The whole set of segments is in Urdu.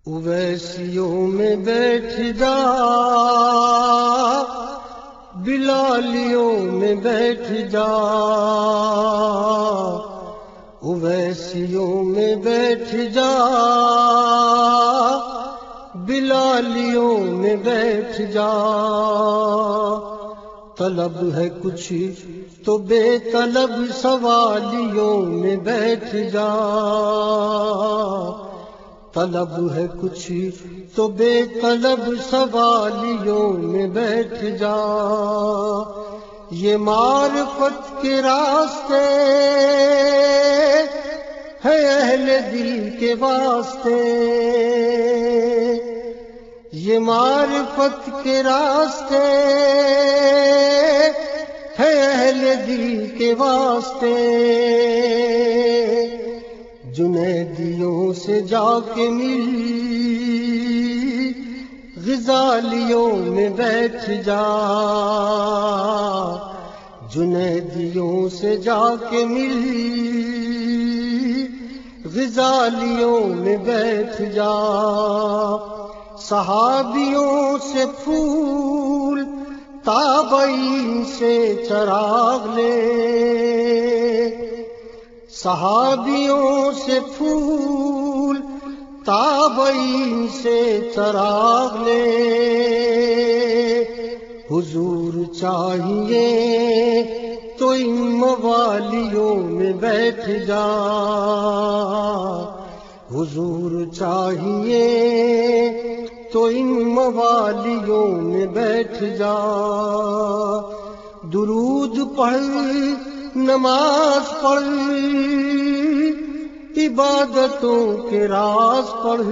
اویسیوں میں بیٹھ جا، بلالیوں میں بیٹھ جا، اویسیوں میں بیٹھ جا، بلالیوں میں بیٹھ جا۔ طلب ہے کچھ تو بے طلب سوالیوں میں بیٹھ جا، طلب ہے کچھ تو بے طلب سوالیوں میں بیٹھ جا۔ یہ معرفت کے راستے ہے اہل دل کے واسطے، یہ معرفت کے راستے ہے اہل دل کے واسطے۔ جنیدیوں سے جا کے مل، غزالیوں میں بیٹھ جا، جنیدیوں سے جا کے مل، غزالیوں میں بیٹھ جا۔ صحابیوں سے پھول، تابعین سے چراغ لے، صحابیوں سے پھول، تابعین سے چراغ لے۔ حضور چاہیے تو ان موالیوں میں بیٹھ جا، حضور چاہیے تو ان موالیوں میں بیٹھ جا۔ درود پڑھ، نماز پڑھ، عبادتوں کے راز پڑھ،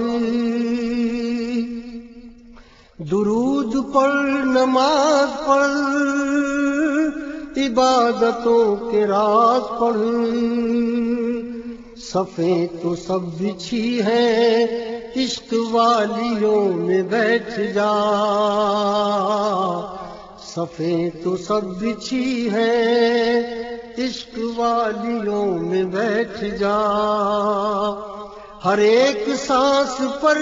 درود پڑھ، نماز پڑھ، عبادتوں کے راز پڑھ۔ صفیں تو سب بچھی ہیں، عشق والیوں میں بیٹھ جا، صفیں تو سب بچھی ہیں، عشق والیوں میں بیٹھ جا۔ ہر ایک سانس پر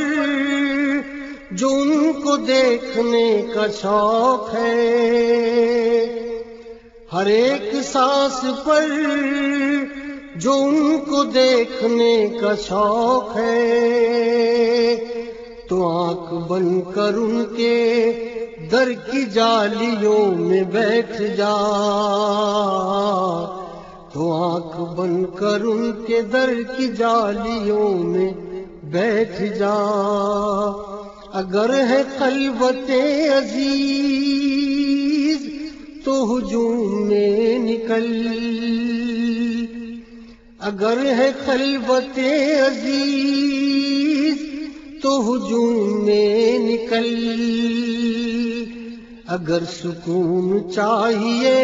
جو ان کو دیکھنے کا شوق ہے، ہر ایک سانس پر جو ان کو دیکھنے کا شوق ہے، تو آنکھ بند کر ان کے در کی جالیوں میں بیٹھ جا، تو آنکھ بند کر ان کے در کی جالیوں میں بیٹھ جا۔ اگر ہے خلوت عزیز تو ہجوم میں نکل، اگر ہے خلوت عزیز تو ہجوم میں نکل، اگر سکون چاہیے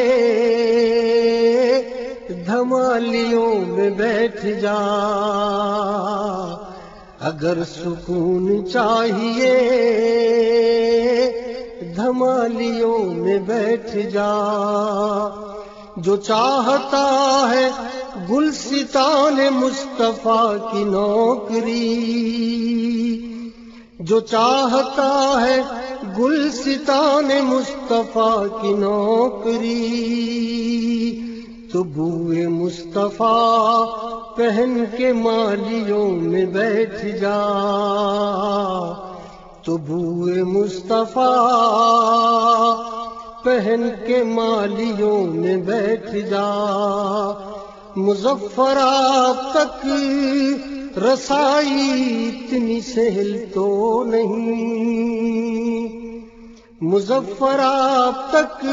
دھمالیوں میں بیٹھ جا، اگر سکون چاہیے دھمالیوں میں بیٹھ جا۔ جو چاہتا ہے گلستان مصطفیٰ کی نوکری، جو چاہتا ہے گلستان مصطفیٰ کی نوکری، تو بوئے مصطفیٰ پہن کے مالیوں میں بیٹھ جا، تو بوئے مصطفیٰ پہن کے مالیوں میں بیٹھ جا۔ مظفرآباد تک رسائی اتنی سہل تو نہیں، مظفرآباد تک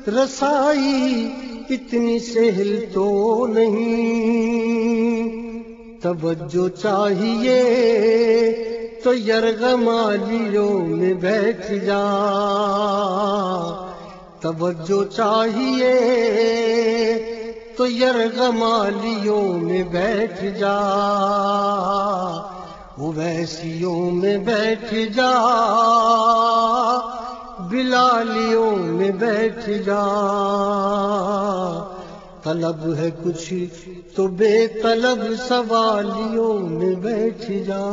رسائی اتنی سہل تو نہیں۔ توجہ چاہیے تو یرغمالیوں میں بیٹھ جا، توجہ چاہیے تو یرغمالیوں میں بیٹھ جا، اویسیوں میں بیٹھ جا، بلالیوں میں بیٹھ جا۔ طلب ہے کچھ تو بے طلب سوالیوں میں بیٹھ جا۔